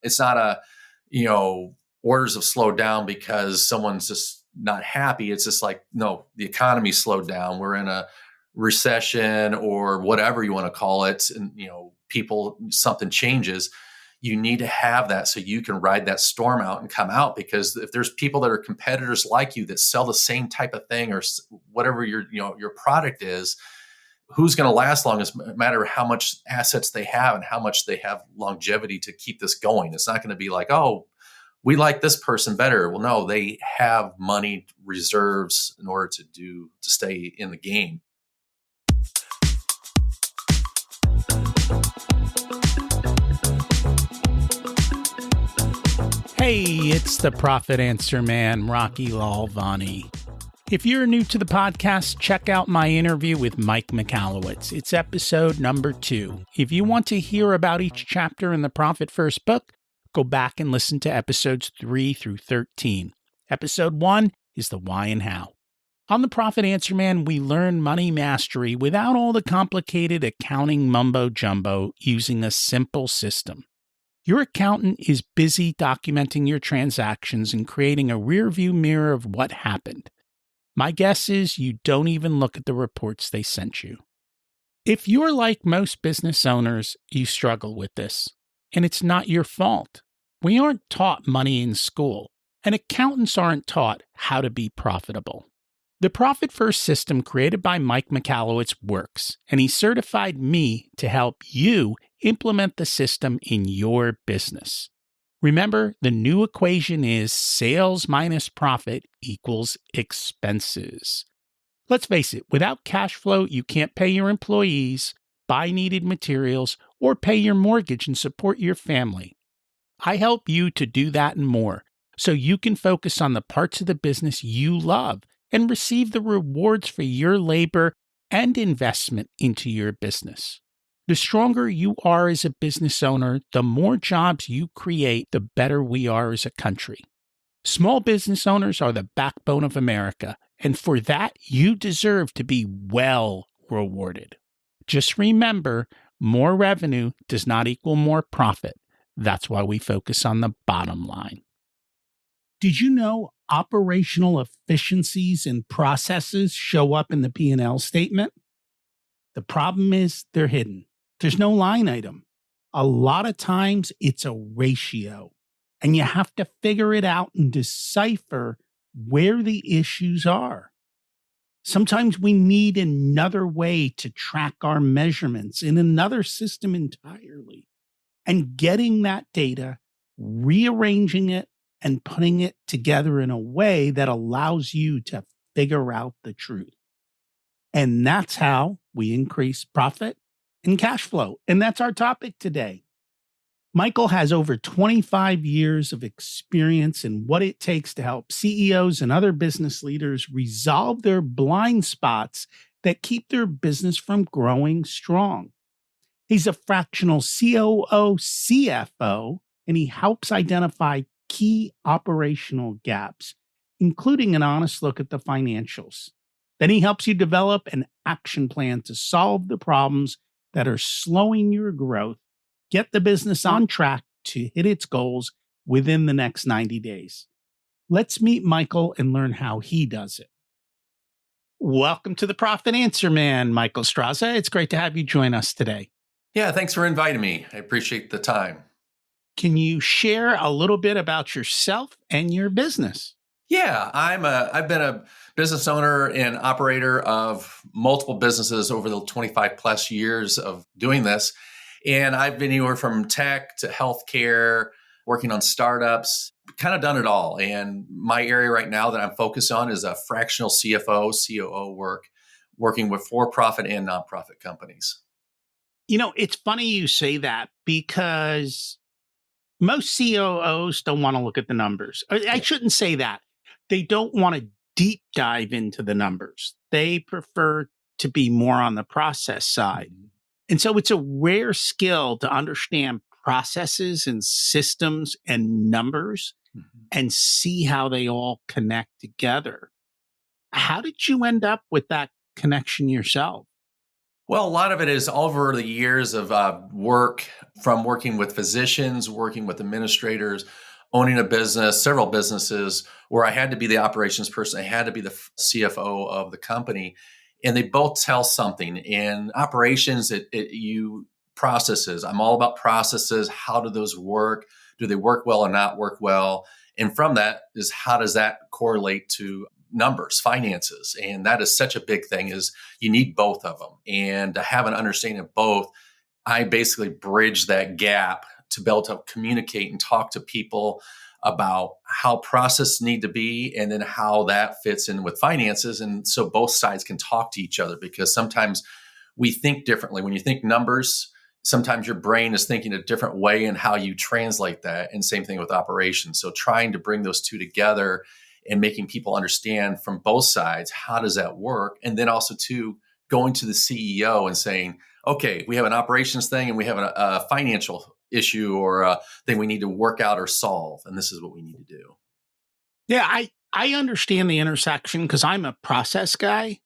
It's not orders have slowed down because someone's just not happy. It's just like, no, the economy slowed down. We're in a recession or whatever you want to call it. And, something changes. You need to have that so you can ride that storm out and come out, because if there's people that are competitors like you that sell the same type of thing or whatever your product is, who's going to last long is matter how much assets they have and how much they have longevity to keep this going. It's not going to be like, oh, we like this person better. Well, no, they have money reserves in order to stay in the game. Hey, it's the Profit Answer Man, Rocky Lalvani. If you're new to the podcast, check out my interview with Mike Michalowicz. It's episode number 2. If you want to hear about each chapter in the Profit First book, go back and listen to episodes 3 through 13. Episode 1 is the why and how. On the Profit Answer Man, we learn money mastery without all the complicated accounting mumbo-jumbo, using a simple system. Your accountant is busy documenting your transactions and creating a rearview mirror of what happened. My guess is you don't even look at the reports they sent you. If you're like most business owners, you struggle with this, and it's not your fault. We aren't taught money in school, and accountants aren't taught how to be profitable. The Profit First system created by Mike Michalowicz works, and he certified me to help you implement the system in your business. Remember, the new equation is sales minus profit equals expenses. Let's face it, without cash flow, you can't pay your employees, buy needed materials, or pay your mortgage and support your family. I help you to do that and more, so you can focus on the parts of the business you love and receive the rewards for your labor and investment into your business. The stronger you are as a business owner, the more jobs you create, the better we are as a country. Small business owners are the backbone of America, and for that, you deserve to be well rewarded. Just remember, more revenue does not equal more profit. That's why we focus on the bottom line. Did you know operational efficiencies and processes show up in the P&L statement? The problem is they're hidden. There's no line item. A lot of times it's a ratio, and you have to figure it out and decipher where the issues are. Sometimes we need another way to track our measurements in another system entirely, and getting that data, rearranging it, and putting it together in a way that allows you to figure out the truth. And that's how we increase profit and cash flow. And that's our topic today. Michael has over 25 years of experience in what it takes to help CEOs and other business leaders resolve their blind spots that keep their business from growing strong. He's a fractional COO, CFO, and he helps identify key operational gaps, including an honest look at the financials. Then he helps you develop an action plan to solve the problems that are slowing your growth, get the business on track to hit its goals within the next 90 days. Let's meet Michael and learn how he does it. Welcome to the Profit Answer Man, Michael Straza. It's great to have you join us today. Yeah, thanks for inviting me. I appreciate the time. Can you share a little bit about yourself and your business? Yeah, I've been a business owner and operator of multiple businesses over the 25 plus years of doing this. And I've been anywhere from tech to healthcare, working on startups, kind of done it all. And my area right now that I'm focused on is a fractional CFO, COO work, working with for-profit and nonprofit companies. You know, it's funny you say that because most COOs don't want to look at the numbers. I shouldn't say that. They don't want to deep dive into the numbers. They prefer to be more on the process side. And so it's a rare skill to understand processes and systems and numbers and see how they all connect together. How did you end up with that connection yourself? Well, a lot of it is over the years of work, from working with physicians, working with administrators, owning a business, several businesses, where I had to be the operations person. I had to be the CFO of the company. And they both tell something. In operations, you processes. I'm all about processes. How do those work? Do they work well or not work well? And from that is, how does that correlate to numbers, finances? And that is such a big thing, is you need both of them. And to have an understanding of both, I basically bridge that gap to be able to communicate and talk to people about how processes need to be, and then how that fits in with finances. And so both sides can talk to each other, because sometimes we think differently. When you think numbers, sometimes your brain is thinking a different way in how you translate that. And same thing with operations. So trying to bring those two together and making people understand from both sides, how does that work? And then also too, going to the CEO and saying, okay, we have an operations thing and we have a financial issue or a thing we need to work out or solve. And this is what we need to do. Yeah, I understand the intersection because I'm a process guy,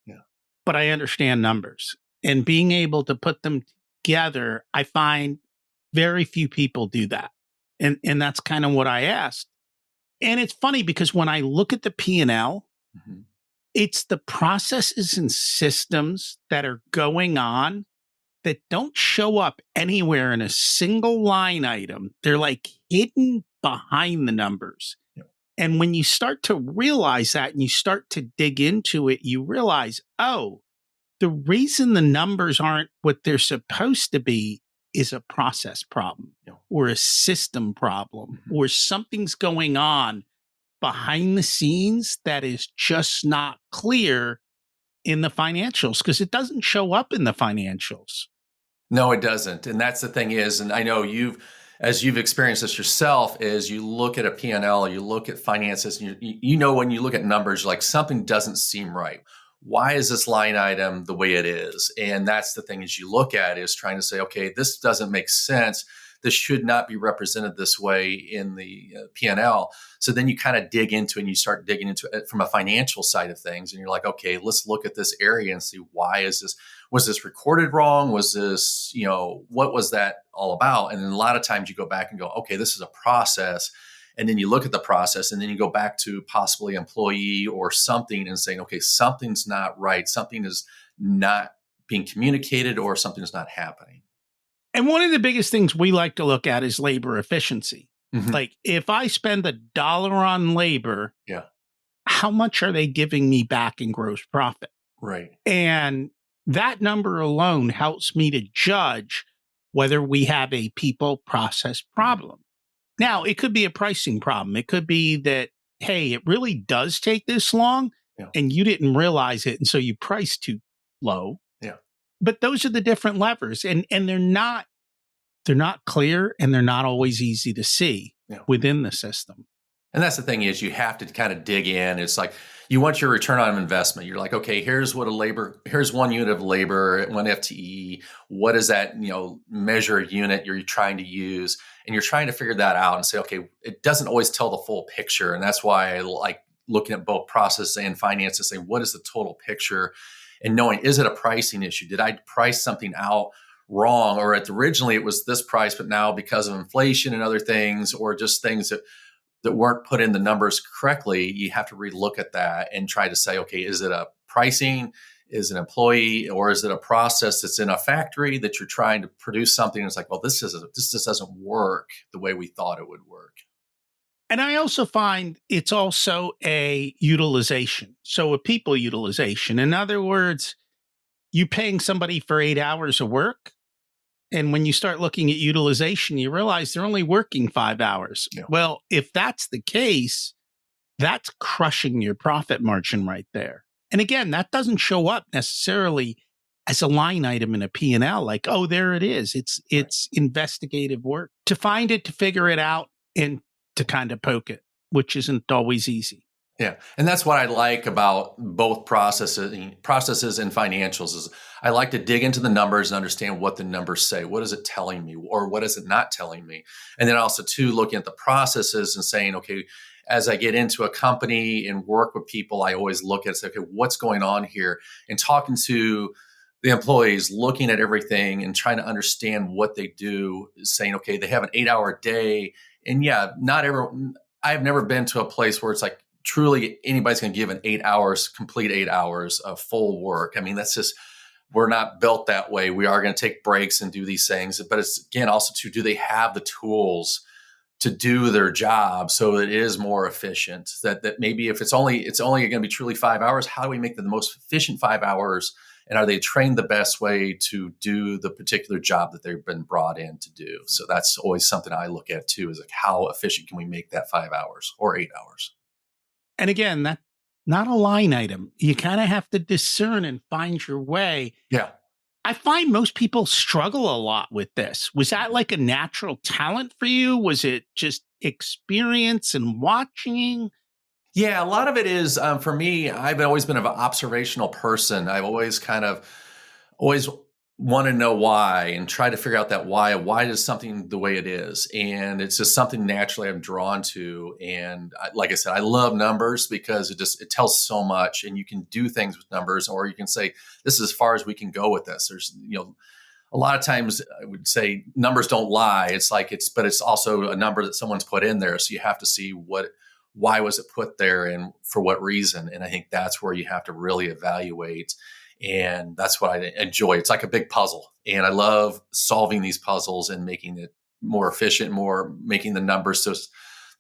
but I understand numbers. And being able to put them together, I find very few people do that. And that's kind of what I asked. And it's funny because when I look at the P&L, it's the processes and systems that are going on that don't show up anywhere in a single line item. They're like hidden behind the numbers. And when you start to realize that and you start to dig into it, you realize, oh, the reason the numbers aren't what they're supposed to be is a process problem or a system problem or something's going on behind the scenes that is just not clear in the financials, because it doesn't show up in the financials. No, it doesn't. And that's the thing is, and I know as you've experienced this yourself, is you look at a P&L, you look at finances, and you know, when you look at numbers, like something doesn't seem right. Why is this line item the way it is? And that's the thing, is you look at is trying to say, okay, this doesn't make sense. This should not be represented this way in the P&L. So then you kind of dig into it, and you start digging into it from a financial side of things. And you're like, okay, let's look at this area and see, why is this? Was this recorded wrong? Was this, what was that all about? And then a lot of times you go back and go, okay, this is a process. And then you look at the process, and then you go back to possibly employee or something and saying, okay, something's not right. Something is not being communicated, or something's not happening. And one of the biggest things we like to look at is labor efficiency. Like, if I spend $1 on labor, how much are they giving me back in gross profit? Right. And that number alone helps me to judge whether we have a people process problem. Now, it could be a pricing problem. It could be that, hey, it really does take this long and you didn't realize it. And so you priced too low. But those are the different levers, and they're not clear, and they're not always easy to see within the system. And that's the thing, is you have to kind of dig in. It's like, you want your return on investment. You're like, okay, here's 1 unit of labor, 1 FTE. What is that, measure unit you're trying to use? And you're trying to figure that out and say, okay, it doesn't always tell the full picture. And that's why I like looking at both process and finance to say, what is the total picture? And knowing, is it a pricing issue? Did I price something out wrong? Or originally it was this price, but now because of inflation and other things, or just things that weren't put in the numbers correctly, you have to relook at that and try to say, okay, is it a pricing? Is it an employee? Or is it a process that's in a factory that you're trying to produce something? And it's like, well, this just doesn't work the way we thought it would work. And I also find it's also a utilization. So a people utilization. In other words, you paying somebody for 8 hours of work. And when you start looking at utilization, you realize they're only working 5 hours. Well, if that's the case, that's crushing your profit margin right there. And again, that doesn't show up necessarily as a line item in a P&L, like, oh, there it is. It's investigative work to find it, to figure it out, and to kind of poke it, which isn't always easy. Yeah. And that's what I like about both processes and financials, is I like to dig into the numbers and understand what the numbers say. What is it telling me, or what is it not telling me? And then also too, looking at the processes and saying, okay, as I get into a company and work with people, I always look at, say, okay, what's going on here? And talking to the employees looking at everything and trying to understand what they do, saying, okay, they have an 8-hour day. And yeah, not everyone, I've never been to a place where it's like truly anybody's going to give an 8 hours, complete 8 hours of full work. I mean, that's just, we're not built that way. We are going to take breaks and do these things. But it's, again, also too, do they have the tools to do their job so it is more efficient? That maybe if it's only going to be truly 5 hours, how do we make them the most efficient 5 hours? And are they trained the best way to do the particular job that they've been brought in to do? So that's always something I look at too, is like, how efficient can we make that 5 hours or 8 hours? And again, that's not a line item. You kind of have to discern and find your way. Yeah. I find most people struggle a lot with this. Was that like a natural talent for you? Was it just experience and watching? Yeah, a lot of it is for me. I've always been an observational person. I've always want to know why and try to figure out that why. Why is something the way it is? And it's just something naturally I'm drawn to. And like I said, I love numbers because it tells so much, and you can do things with numbers, or you can say, this is as far as we can go with this. There's, a lot of times I would say numbers don't lie. But it's also a number that someone's put in there. So you have to see why was it put there and for what reason? And I think that's where you have to really evaluate. And that's what I enjoy. It's like a big puzzle. And I love solving these puzzles and making it more efficient, making the numbers. So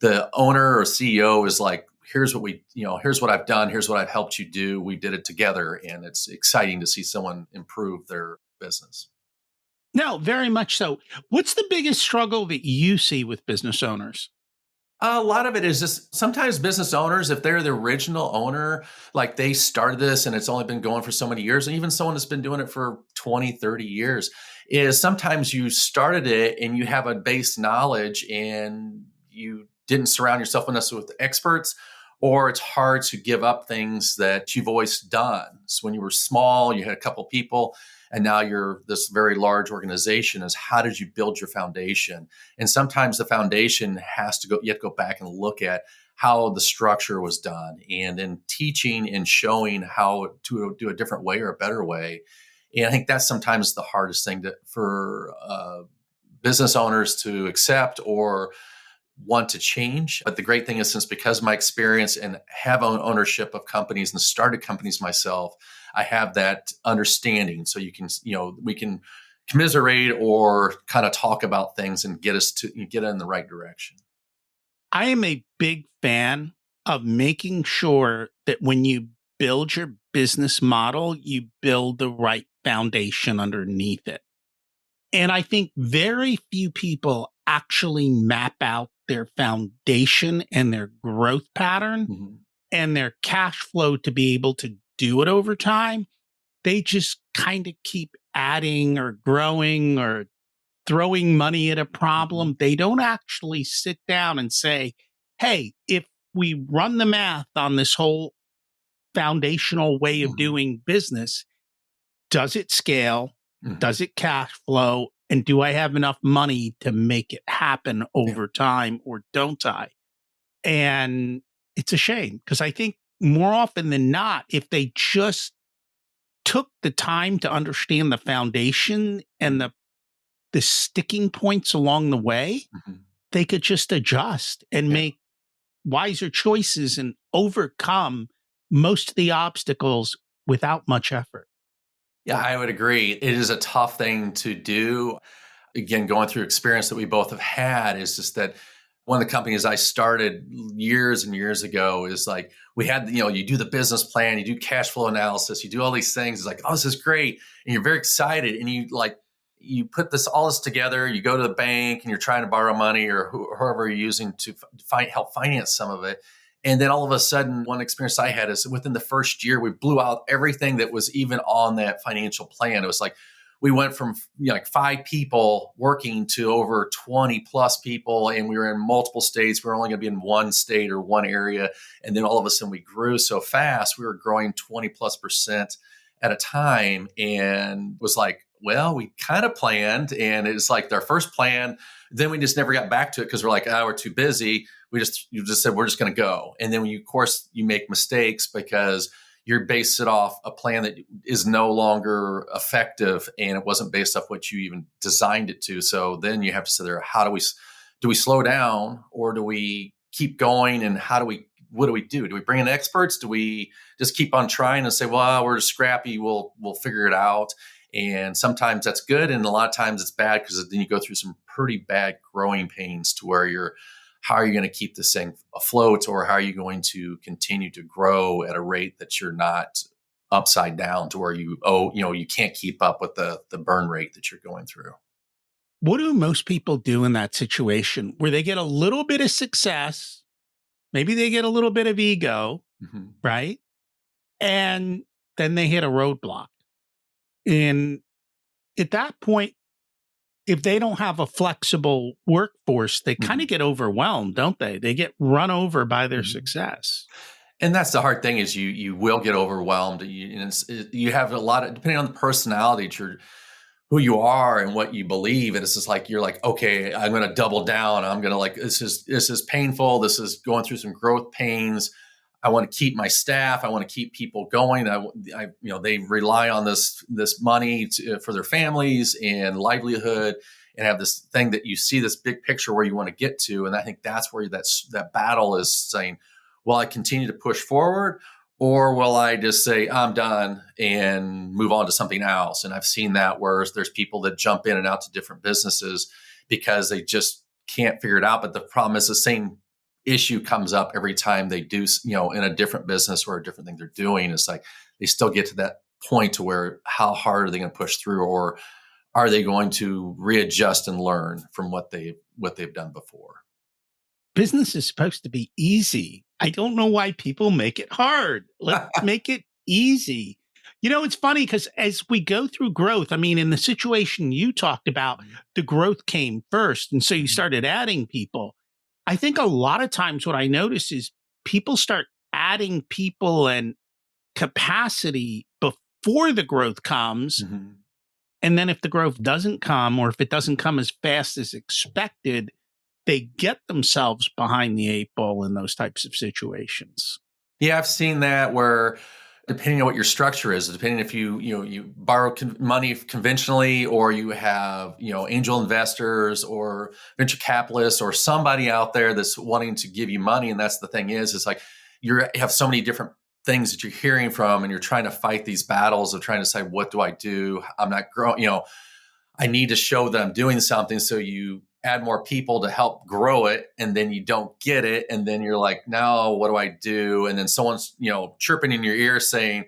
the owner or CEO is like, here's what I've done. Here's what I've helped you do. We did it together. And it's exciting to see someone improve their business. No, very much so. What's the biggest struggle that you see with business owners? A lot of it is just sometimes business owners, if they're the original owner, like they started this and it's only been going for so many years, and even someone that's been doing it for 20, 30 years, is sometimes you started it and you have a base knowledge and you didn't surround yourself with experts, or it's hard to give up things that you've always done. So when you were small, you had a couple people, and now you're this very large organization. Is how did you build your foundation? And sometimes the foundation you have to go back and look at how the structure was done, and then teaching and showing how to do a different way or a better way. And I think that's sometimes the hardest thing for business owners to accept or want to change. But the great thing is, because of my experience and have ownership of companies and started companies myself, I have that understanding. So we can commiserate or kind of talk about things and get in the right direction. I am a big fan of making sure that when you build your business model, you build the right foundation underneath it. And I think very few people actually map out their foundation and their growth pattern and their cash flow to be able to do it over time. They just kind of keep adding or growing or throwing money at a problem. They don't actually sit down and say, hey, if we run the math on this whole foundational way of doing business, does it scale? Does it cash flow? And do I have enough money to make it happen over time, or don't I? And it's a shame, because I think more often than not, if they just took the time to understand the foundation and the sticking points along the way, they could just adjust and make wiser choices and overcome most of the obstacles without much effort. Yeah, I would agree. It is a tough thing to do. Again, going through experience that we both have had, is just that one of the companies I started years and years ago is like, we had, you do the business plan, you do cash flow analysis, you do all these things. It's like, oh, this is great. And you're very excited. And you put all this together, you go to the bank and you're trying to borrow money, or whoever you're using to help finance some of it. And then all of a sudden, one experience I had is within the first year, we blew out everything that was even on that financial plan. It was like, we went from 5 people working to over 20 plus people, and we were in multiple states. We were only going to be in one state or one area. And then all of a sudden we grew so fast, we were growing 20+% at a time, and was like, well, we kind of planned, and it's like our first plan. Then we just never got back to it because we're like, we're too busy. You just said, we're just going to go. And then of course you make mistakes because you're based it off a plan that is no longer effective, and it wasn't based off what you even designed it to. So then you have to sit there, do we slow down, or do we keep going? And what do we do? Do we bring in experts? Do we just keep on trying and say, well, we're scrappy, we'll figure it out? And sometimes that's good, and a lot of times it's bad, because then you go through some pretty bad growing pains to where how are you going to keep this thing afloat, or how are you going to continue to grow at a rate that you're not upside down to where you can't keep up with the burn rate that you're going through. What do most people do in that situation where they get a little bit of success? Maybe they get a little bit of ego, Mm-hmm. right? And then they hit a roadblock. And at that point, if they don't have a flexible workforce, they kind of get overwhelmed, don't they? They get run over by their success. And that's the hard thing, is you will get overwhelmed. You have a lot of, depending on the personality, who you are and what you believe. And it's just like, you're like, okay, I'm going to double down. I'm going to this is painful. This is going through some growth pains. I want to keep my staff. I want to keep people going. They rely on this money for their families and livelihood, and have this thing that you see this big picture where you want to get to. And I think that's where that battle is saying, will I continue to push forward, or will I just say I'm done and move on to something else? And I've seen that where there's people that jump in and out to different businesses because they just can't figure it out. But the problem is the same issue comes up every time they do, in a different business or a different thing they're doing. It's like they still get to that point to where, how hard are they going to push through, or are they going to readjust and learn from what they've done before? Business is supposed to be easy. I don't know why people make it hard. Let's make it easy. It's funny because as we go through growth, I mean, in the situation you talked about, the growth came first. And so you started adding people. I think a lot of times what I notice is people start adding people and capacity before the growth comes. Mm-hmm. And then if the growth doesn't come, or if it doesn't come as fast as expected, they get themselves behind the eight ball in those types of situations. Yeah, I've seen that where, depending on what your structure is, depending if you borrow money conventionally, or you have angel investors or venture capitalists or somebody out there that's wanting to give you money. And that's the thing is like you have so many different things that you're hearing from, and you're trying to fight these battles of trying to say, what do I do? I'm not growing. I need to show that I'm doing something. So you add more people to help grow it, and then you don't get it. And then you're like, now what do I do? And then someone's, chirping in your ear saying,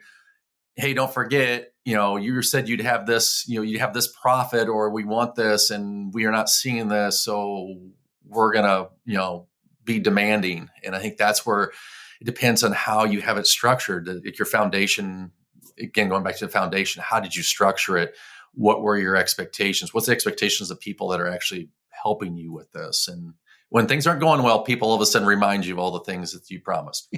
hey, don't forget, you said you'd have this, you have this profit, or we want this and we are not seeing this. So we're going to, be demanding. And I think that's where it depends on how you have it structured. Your foundation, again, going back to the foundation, how did you structure it? What were your expectations? What's the expectations of people that are actually helping you with this? And when things aren't going well, people all of a sudden remind you of all the things that you promised.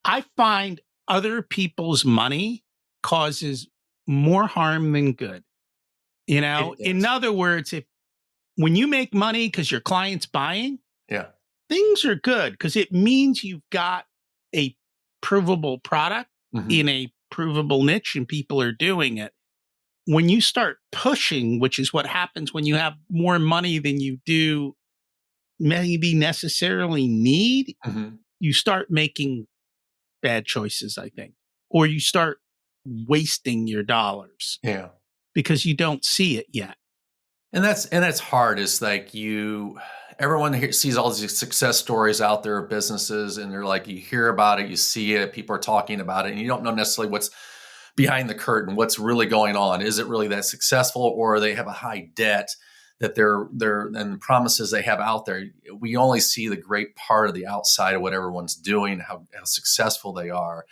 I find other people's money causes more harm than good. In other words, when you make money because your client's buying, things are good because it means you've got a provable product in a provable niche and people are doing it. When you start pushing, which is what happens when you have more money than you do maybe necessarily need, you start making bad choices, I think, or you start wasting your dollars because you don't see it yet. And that's hard. Is like everyone here sees all these success stories out there of businesses, and they're like, you hear about it, you see it, people are talking about it, and you don't know necessarily what's behind the curtain, what's really going on. Is it really that successful, or they have a high debt that they're and the promises they have out there? We only see the great part of the outside of what everyone's doing, how successful they are.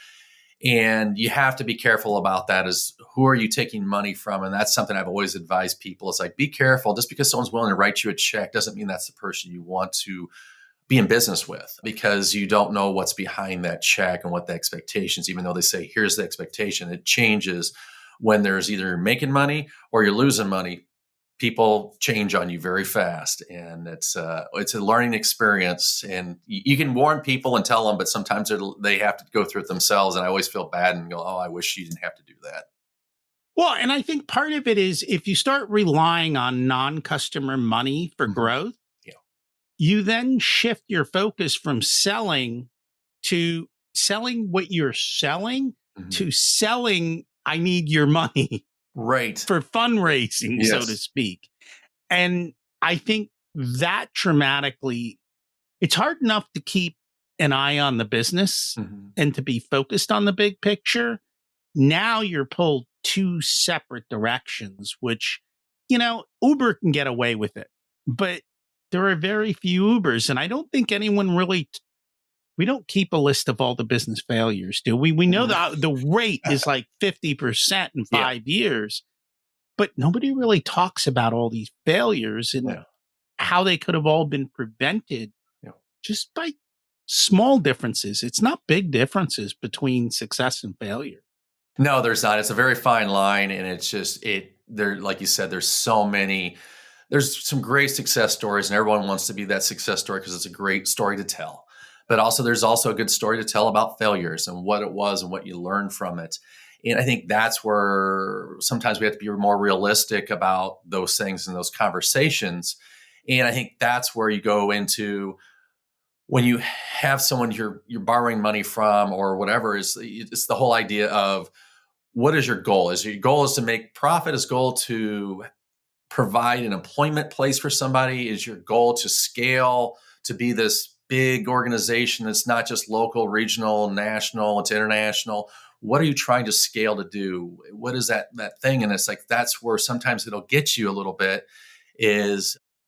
And you have to be careful about that, is who are you taking money from? And that's something I've always advised people. It's like, be careful. Just because someone's willing to write you a check doesn't mean that's the person you want to be in business with, because you don't know what's behind that check and what the expectations, even though they say, here's the expectation, it changes when there's either making money or you're losing money. people change on you very fast, and it's a learning experience. And you can warn people and tell them, but sometimes they have to go through it themselves. And I always feel bad and go, "Oh, I wish you didn't have to do that." Well, and I think part of it is if you start relying on non-customer money for growth, Yeah. you then shift your focus from selling to selling what you're selling to selling, I need your money Right. for fundraising, so to Yes. speak. And I think that dramatically, it's hard enough to keep an eye on the business and to be focused on the big picture. Now you're pulled two separate directions, which, Uber can get away with it, but there are very few Ubers. And I don't think anyone really, we don't keep a list of all the business failures, do we? We know that the rate is like 50% in 5 years, but nobody really talks about all these failures and how they could have all been prevented just by small differences. It's not big differences between success and failure. No, there's not. It's a very fine line, and it's just there. Like you said, there's so many. There's some great success stories, and everyone wants to be that success story because it's a great story to tell. But also, there's also a good story to tell about failures and what it was and what you learned from it. And I think that's where sometimes we have to be more realistic about those things and those conversations. And I think that's where you go into when you have someone you're borrowing money from or whatever. It's the whole idea of what is your goal? Is your goal is to make profit? Is goal to provide an employment place for somebody? Is your goal to scale to be this big organization that's not just local, regional, national, it's international? What are you trying to scale to do? What is that thing? And it's like, that's where sometimes it'll get you a little bit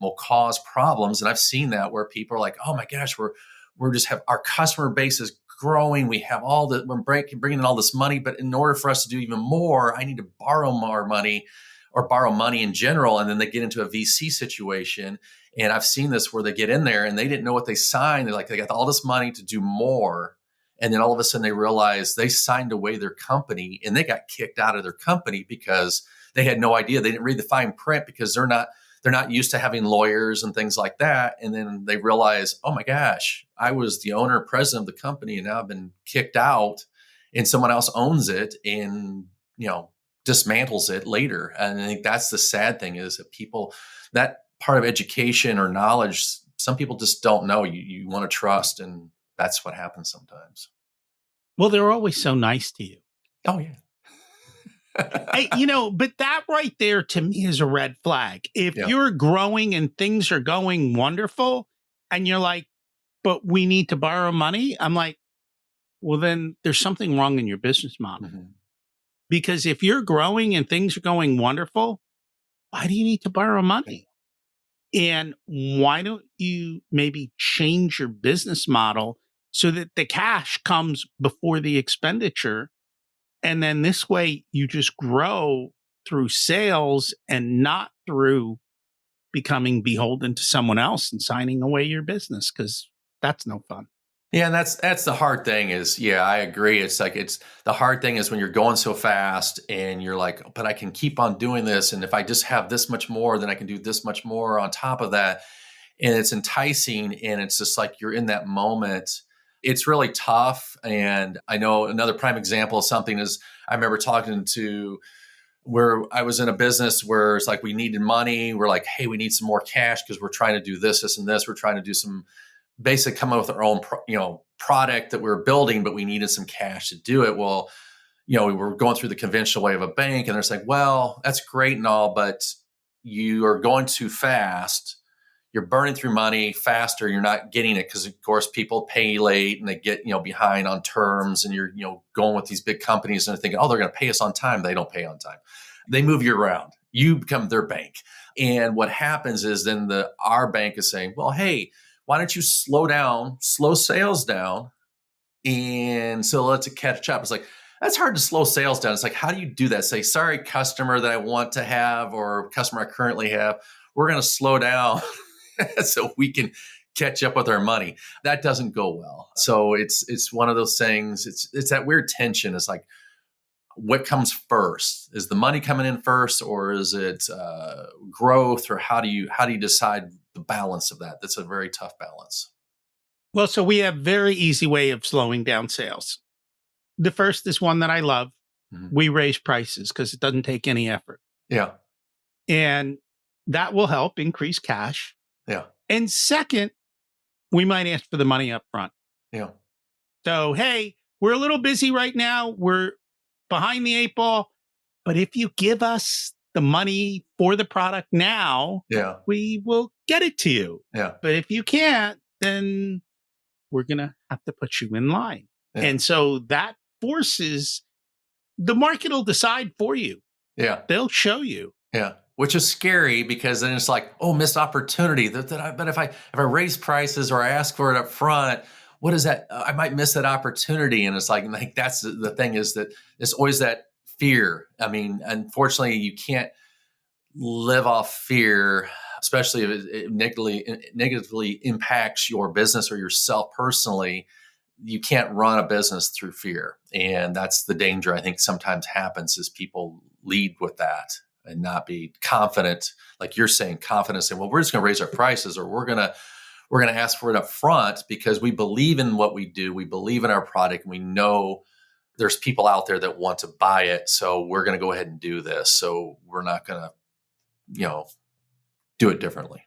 will cause problems. And I've seen that where people are like, oh my gosh, we're just have our customer base is growing. We have we're bringing in all this money, but in order for us to do even more, I need to borrow more money or borrow money in general. And then they get into a VC situation. And I've seen this where they get in there and they didn't know what they signed. They got all this money to do more. And then all of a sudden they realized they signed away their company and they got kicked out of their company because they had no idea. They didn't read the fine print because they're not used to having lawyers and things like that. And then they realize, oh my gosh, I was the owner, president of the company, and now I've been kicked out and someone else owns it and, dismantles it later. And I think that's the sad thing is that that part of education or knowledge, some people just don't know. You want to trust, and that's what happens sometimes. Well, they're always so nice to you. Oh, yeah. But that right there to me is a red flag. If you're growing and things are going wonderful and you're like, but we need to borrow money, I'm like, well, then there's something wrong in your business model. Because if you're growing and things are going wonderful, why do you need to borrow money? And why don't you maybe change your business model so that the cash comes before the expenditure? And then this way you just grow through sales and not through becoming beholden to someone else and signing away your business, because that's no fun. Yeah, and that's the hard thing is, I agree. It's the hard thing is when you're going so fast and you're like, but I can keep on doing this. And if I just have this much more, then I can do this much more on top of that. And it's enticing. And it's just like you're in that moment. It's really tough. And I know another prime example of something is I remember talking to where I was in a business where it's like we needed money. We're like, hey, we need some more cash because we're trying to do this, and this. We're trying to do some basic come up with our own, product that we were building, but we needed some cash to do it. Well, we were going through the conventional way of a bank, and they're like, well, that's great and all, but you are going too fast. You're burning through money faster. You're not getting it because, of course, people pay late and they get, behind on terms, and you're, going with these big companies and they're thinking, oh, they're going to pay us on time. They don't pay on time. They move you around. You become their bank. And what happens is then our bank is saying, well, hey, why don't you slow sales down, and so let's catch up. It's like, that's hard to slow sales down. It's like, how do you do that? Say, sorry, customer that I want to have or customer I currently have, we're going to slow down so we can catch up with our money. That doesn't go well. So it's one of those things. It's that weird tension. It's like, what comes first? Is the money coming in first, or is it growth, or how do you decide the balance of that? That's a very tough balance. Well, so we have very easy way of slowing down sales. The first is one that I love. Mm-hmm. We raise prices because it doesn't take any effort. Yeah. And that will help increase cash. Yeah. And second, we might ask for the money up front. Yeah. So, hey, we're a little busy right now. We're behind the 8 ball. But if you give us the money for the product now, Yeah. we will get it to you. Yeah. But if you can't, then we're going to have to put you in line. Yeah. And so that forces the market will decide for you. Yeah. They'll show you. Yeah. Which is scary, because then it's like, oh, missed opportunity. But if I raise prices or I ask for it up front, what is that? I might miss that opportunity. And it's like that's the thing, is that it's always that fear. I mean, unfortunately, you can't live off fear, especially if it negatively impacts your business or yourself personally. You can't run a business through fear. And that's the danger I think sometimes happens, is people lead with that and not be confident. Like you're saying, confidence in, well, we're just going to raise our prices, or we're going to ask for it up front because we believe in what we do. We believe in our product, and we know there's people out there that want to buy it. So we're going to go ahead and do this. So we're not going to, do it differently.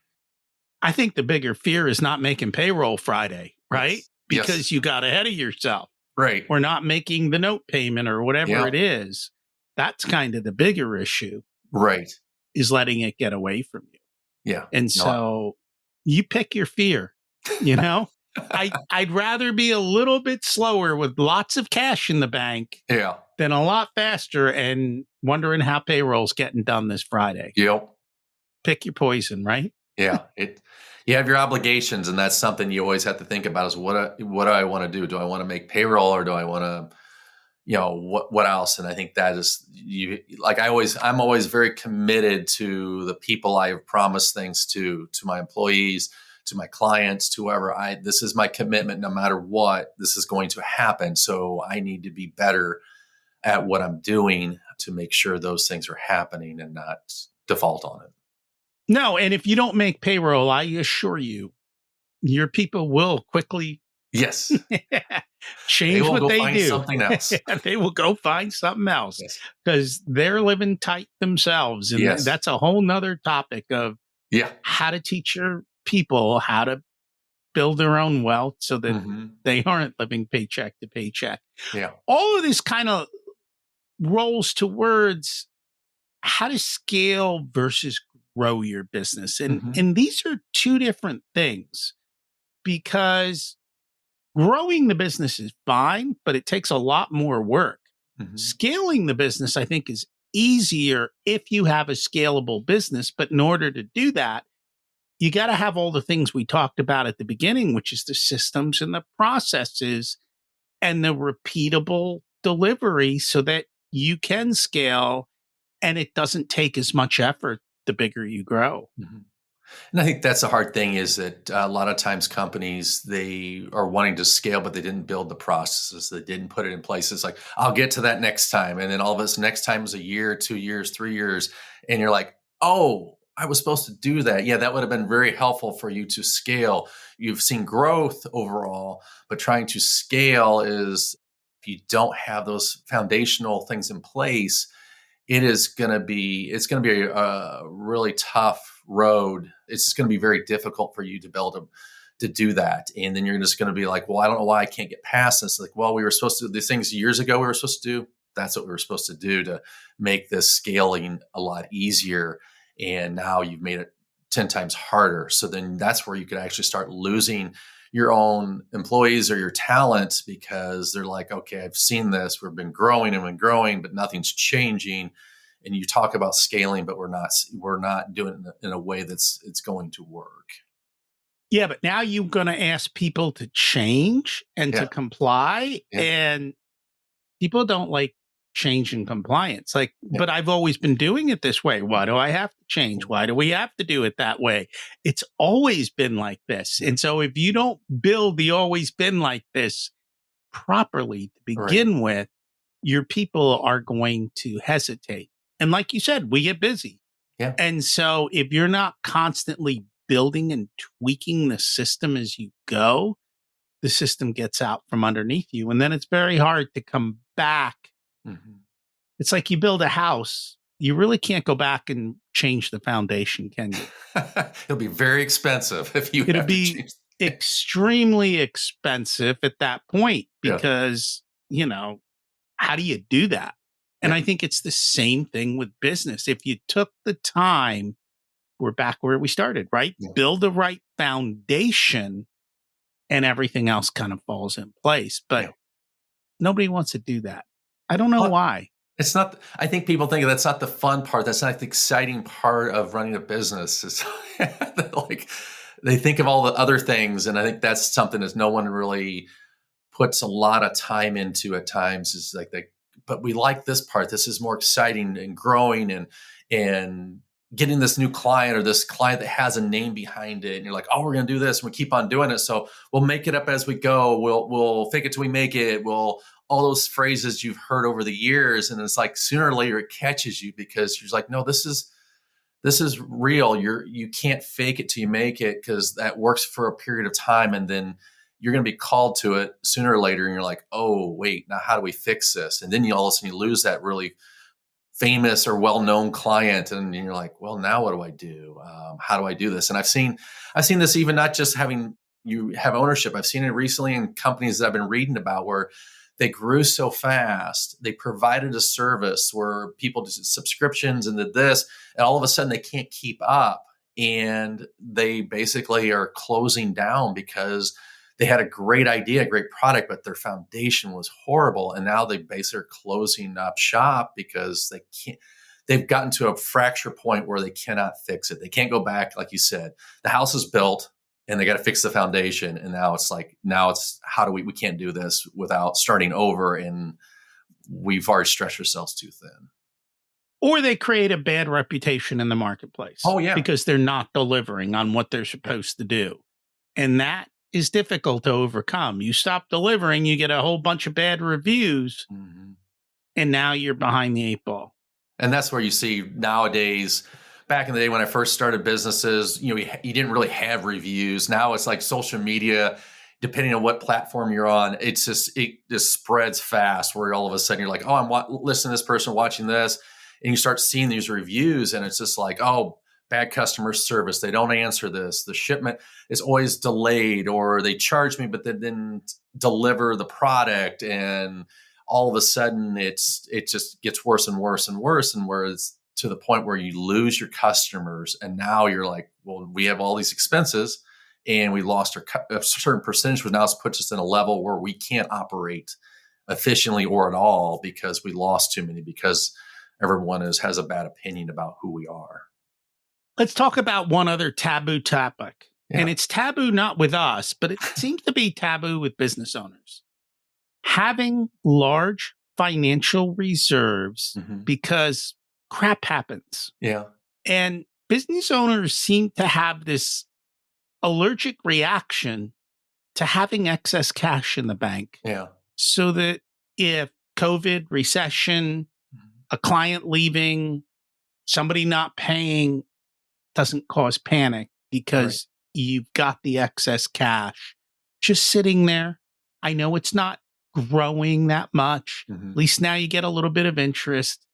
I think the bigger fear is not making payroll Friday, right? Yes. Because you got ahead of yourself. Right. Or not making the note payment or whatever it is. That's kind of the bigger issue. Right. Is letting it get away from you. Yeah. And so you pick your fear, I'd rather be a little bit slower with lots of cash in the bank than a lot faster and wondering how payroll's getting done this Friday. Yep. Pick your poison, right? Yeah. You have your obligations, and that's something you always have to think about, is what do I want to do? Do I want to make payroll, or do I want to, what else? And I think that is I'm always very committed to the people I have promised things to my employees, to my clients, to whoever. This is my commitment. No matter what, this is going to happen. So I need to be better at what I'm doing to make sure those things are happening and not default on it. No, and if you don't make payroll, I assure you, your people will quickly Yes. change what they do. Something else. They will go find something else because they're living tight themselves. And that's a whole nother topic of how to teach your people how to build their own wealth so that they aren't living paycheck to paycheck. Yeah. All of this kind of rolls towards how to scale versus grow your business. And these are two different things, because growing the business is fine, but it takes a lot more work. Scaling the business, I think, is easier if you have a scalable business. But in order to do that, you got to have all the things we talked about at the beginning, which is the systems and the processes and the repeatable delivery so that you can scale and it doesn't take as much effort the bigger you grow. And I think that's the hard thing, is that a lot of times companies, they are wanting to scale, but they didn't build the processes. They didn't put it in place. It's like, I'll get to that next time. And then all of us, next time is a year, 2 years, 3 years. And you're like, oh, I was supposed to do that. Yeah, that would have been very helpful for you to scale. You've seen growth overall, but trying to scale is, if you don't have those foundational things in place, it's going to be a really tough road. It's just going to be very difficult for you to be able to do that. And then you're just going to be like, well, I don't know why I can't get past this. Like, well, we were supposed to do these things years ago. We were supposed to do. That's what we were supposed to do to make this scaling a lot easier. And now you've made it 10 times harder. So then that's where you could actually start losing your own employees or your talent, because they're like, okay, I've seen this. We've been growing, but nothing's changing. And you talk about scaling, but we're not doing it in a way it's going to work. Yeah, but now you're going to ask people to change and to comply, and people don't like change and compliance. But I've always been doing it this way. Why do I have to change? Why do we have to do it that way? It's always been like this. And so if you don't build the always been like this properly to begin with, your people are going to hesitate. And like you said, we get busy. Yeah. And so if you're not constantly building and tweaking the system as you go, the system gets out from underneath you. And then it's very hard to come back. Mm-hmm. It's like you build a house. You really can't go back and change the foundation, can you? It'll be very expensive if you It'll have to be change. extremely expensive at that point Yeah. because, how do you do that? And Yeah. I think it's the same thing with business. If you took the time, we're back where we started, right? Yeah. Build the right foundation and everything else kind of falls in place. But Yeah. nobody wants to do that. I don't know Well, why. it's not, I think people think that's not the fun part. That's not the exciting part of running a business. It's like they think of all the other things. And I think that's something that no one really puts a lot of time into at times, is like but we like this part. This is more exciting and growing and getting this new client or this client that has a name behind it. And you're like, oh, we're going to do this. And we keep on doing it. So we'll make it up as we go. We'll fake it till we make it. All those phrases you've heard over the years. And it's like sooner or later it catches you because you're like, no, this is real. You can't fake it till you make it, because that works for a period of time. And then you're going to be called to it sooner or later. And you're like, oh, wait, now how do we fix this? And then all of a sudden you lose that really famous or well-known client. And you're like, well, now what do I do? How do I do this? And I've seen this even not just having you have ownership. I've seen it recently in companies that I've been reading about where they grew so fast. They provided a service where people did subscriptions and did this, and all of a sudden they can't keep up. And they basically are closing down because they had a great idea, a great product, but their foundation was horrible. And now they basically are closing up shop because they've gotten to a fracture point where they cannot fix it. They can't go back. Like you said, the house is built and they got to fix the foundation. And now it's how do we can't do this without starting over. And we've already stretched ourselves too thin. Or they create a bad reputation in the marketplace. Oh, yeah. Because they're not delivering on what they're supposed to do. And that is difficult to overcome. You stop delivering, you get a whole bunch of bad reviews, and now you're behind the 8 ball. And that's where you see nowadays, back in the day when I first started businesses, you didn't really have reviews. Now it's like social media, depending on what platform you're on, it just spreads fast, where all of a sudden you're like, oh, I'm listening to this person, watching this. And you start seeing these reviews and it's just like, oh, bad customer service. They don't answer this. The shipment is always delayed, or they charge me, but they didn't deliver the product. And all of a sudden it just gets worse and worse and worse. And whereas to the point where you lose your customers. And now you're like, well, we have all these expenses and we lost a certain percentage, which now puts us in a level where we can't operate efficiently or at all because we lost too many, because everyone has a bad opinion about who we are. Let's talk about one other taboo topic. Yeah. And it's taboo not with us, but it seems to be taboo with business owners. Having large financial reserves because crap happens. Yeah. And business owners seem to have this allergic reaction to having excess cash in the bank. Yeah. So that if COVID, recession, a client leaving, somebody not paying, doesn't cause panic because you've got the excess cash just sitting there. I know it's not growing that much. At least now you get a little bit of interest.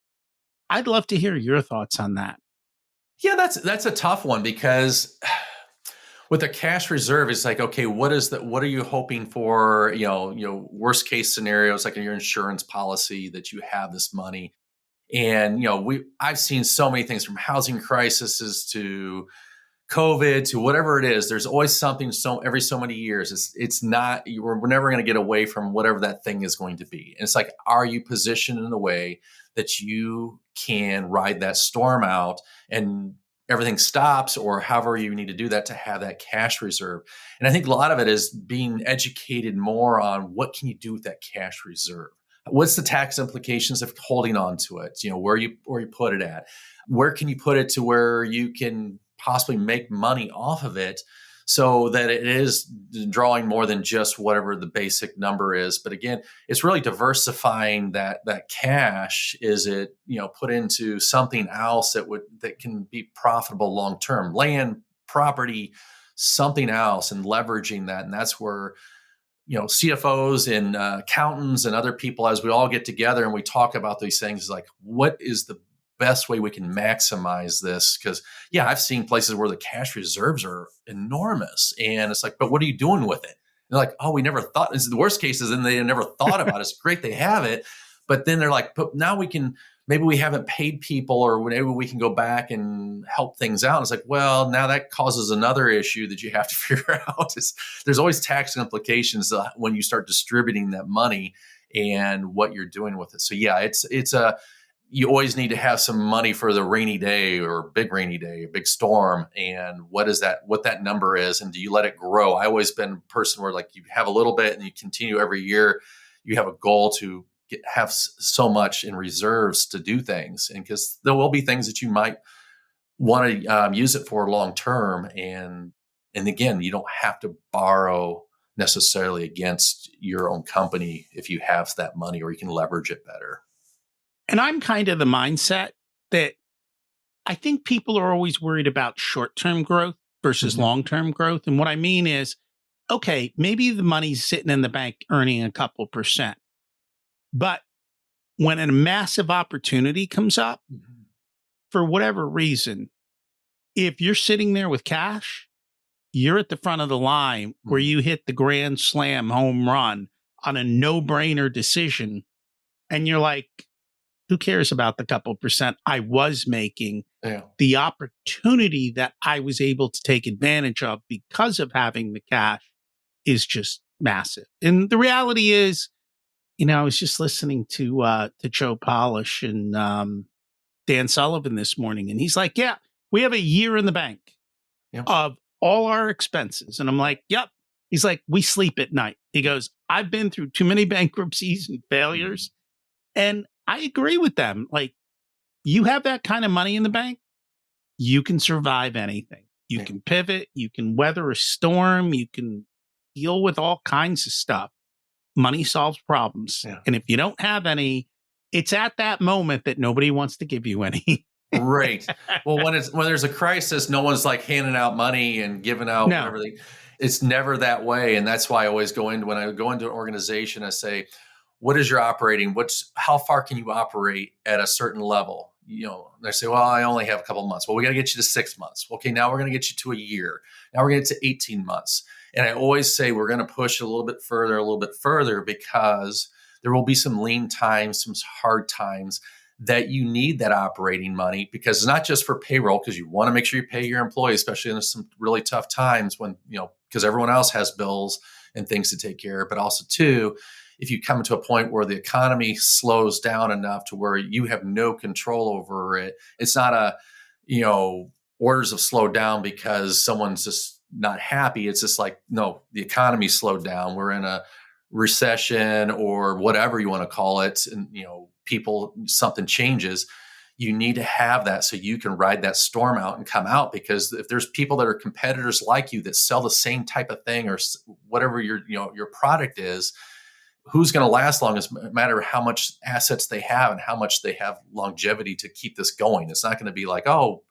I'd love to hear your thoughts on that. Yeah, that's a tough one, because with a cash reserve, it's like, okay, what are you hoping for? Worst case scenarios, like in your insurance policy, that you have this money. And, I've seen so many things, from housing crises to COVID to whatever it is. There's always something every so many years. It's not, we're never going to get away from whatever that thing is going to be. And it's like, are you positioned in a way that you can ride that storm out and everything stops, or however you need to do that to have that cash reserve? And I think a lot of it is being educated more on what can you do with that cash reserve. What's the tax implications of holding on to it? Where you put it at? Where can you put it to where you can possibly make money off of it, so that it is drawing more than just whatever the basic number is. But again, it's really diversifying that cash. Is it, put into something else that can be profitable long term, land, property, something else, and leveraging that. And that's where CFOs and accountants and other people, as we all get together and we talk about these things, is like, what is the best way we can maximize this? Because I've seen places where the cash reserves are enormous, and it's like, but what are you doing with it? And they're like, oh, we never thought. This is the worst cases, and they never thought about it. It's great they have it, but then they're like, but now we can. Maybe we haven't paid people, or maybe we can go back and help things out. It's like, well, now that causes another issue that you have to figure out. There's always tax implications when you start distributing that money and what you're doing with it. So you always need to have some money for the rainy day or big rainy day, a big storm. And what that number is, and do you let it grow? I always been a person where, like, you have a little bit and you continue every year. You have a goal to have so much in reserves to do things, and because there will be things that you might want to use it for long term, and again, you don't have to borrow necessarily against your own company if you have that money, or you can leverage it better. And I'm kind of the mindset that I think people are always worried about short-term growth versus long-term growth. And what I mean is, okay, maybe the money's sitting in the bank earning a couple percent. But when a massive opportunity comes up, for whatever reason, if you're sitting there with cash, you're at the front of the line where you hit the grand slam home run on a no-brainer decision. And you're like, who cares about the couple percent I was making? Yeah. The opportunity that I was able to take advantage of because of having the cash is just massive. And the reality is, I was just listening to Joe Polish and Dan Sullivan this morning, and he's like, yeah, we have a year in the bank of all our expenses. And I'm like, yep. He's like, we sleep at night. He goes, I've been through too many bankruptcies and failures. And I agree with them. Like, you have that kind of money in the bank, you can survive anything. You can pivot, you can weather a storm, you can deal with all kinds of stuff. Money solves problems. Yeah. And if you don't have any, it's at that moment that nobody wants to give you any. Right. Well, when there's a crisis, no one's like handing out money and giving out everything. It's never that way. And that's why I always when I go into an organization, I say, what is your operating? How far can you operate at a certain level? They say, well, I only have a couple of months. Well, we got to get you to 6 months. Okay, now we're going to get you to a year. Now we're going to get to 18 months. And I always say we're going to push a little bit further, because there will be some lean times, some hard times that you need that operating money, because it's not just for payroll, because you want to make sure you pay your employees, especially in some really tough times when, because everyone else has bills and things to take care of. But also, too, if you come to a point where the economy slows down enough to where you have no control over it, it's not orders have slowed down because someone's just not happy. It's just like, no, the economy slowed down. We're in a recession or whatever you want to call it. And, something changes. You need to have that so you can ride that storm out and come out, because if there's people that are competitors like you that sell the same type of thing or whatever your product is, who's going to last long is matter how much assets they have and how much they have longevity to keep this going. It's not going to be like, oh,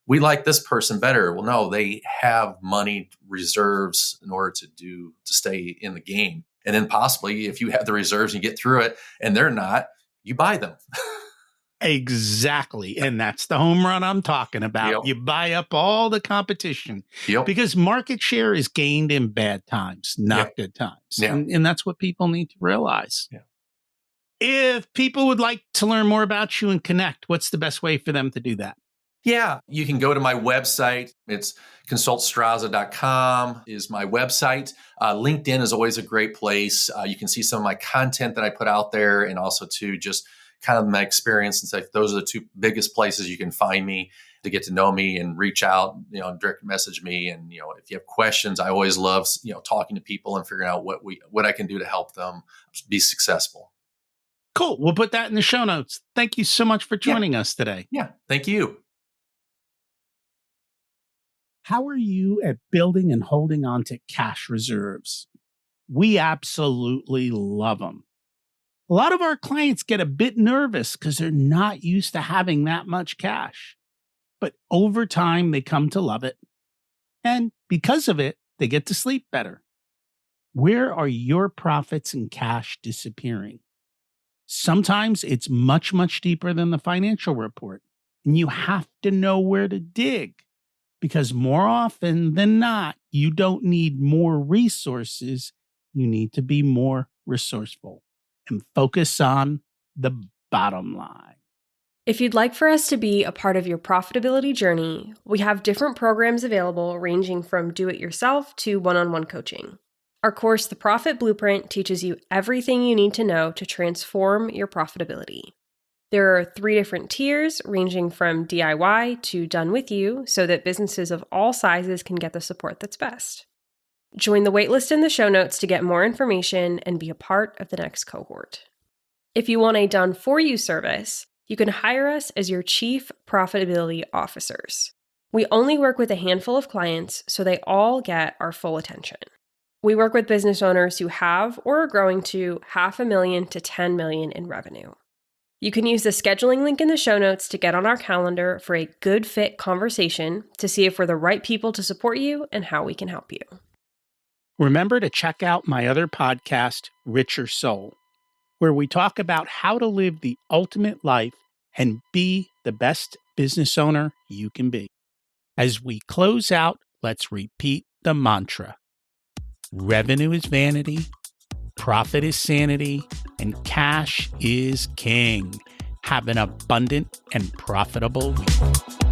we like this person better. Well, no, they have money reserves in order to stay in the game. And then possibly if you have the reserves and you get through it and they're not, you buy them. Exactly. And that's the home run I'm talking about. Yep. You buy up all the competition because market share is gained in bad times, not good times. Yeah. And that's what people need to realize. Yeah. If people would like to learn more about you and connect, what's the best way for them to do that? Yeah, you can go to my website. It's consultstraza.com is my website. LinkedIn is always a great place. You can see some of my content that I put out there, and also to just kind of my experience and say, those are the two biggest places you can find me to get to know me and reach out, direct message me. And, if you have questions, I always love, talking to people and figuring out what I can do to help them be successful. Cool. We'll put that in the show notes. Thank you so much for joining us today. Yeah. Thank you. How are you at building and holding on to cash reserves? We absolutely love them. A lot of our clients get a bit nervous because they're not used to having that much cash. But over time, they come to love it. And because of it, they get to sleep better. Where are your profits and cash disappearing? Sometimes it's much, much deeper than the financial report. And you have to know where to dig. Because more often than not, you don't need more resources. You need to be more resourceful and focus on the bottom line. If you'd like for us to be a part of your profitability journey, we have different programs available ranging from do-it-yourself to one-on-one coaching. Our course, The Profit Blueprint, teaches you everything you need to know to transform your profitability. There are 3 different tiers ranging from DIY to done with you so that businesses of all sizes can get the support that's best. Join the waitlist in the show notes to get more information and be a part of the next cohort. If you want a done-for-you service, you can hire us as your Chief Profitability Officers. We only work with a handful of clients, so they all get our full attention. We work with business owners who have or are growing to $500,000 to $10 million in revenue. You can use the scheduling link in the show notes to get on our calendar for a good fit conversation to see if we're the right people to support you and how we can help you. Remember to check out my other podcast, Richer Soul, where we talk about how to live the ultimate life and be the best business owner you can be. As we close out, let's repeat the mantra. Revenue is vanity, profit is sanity, and cash is king. Have an abundant and profitable week.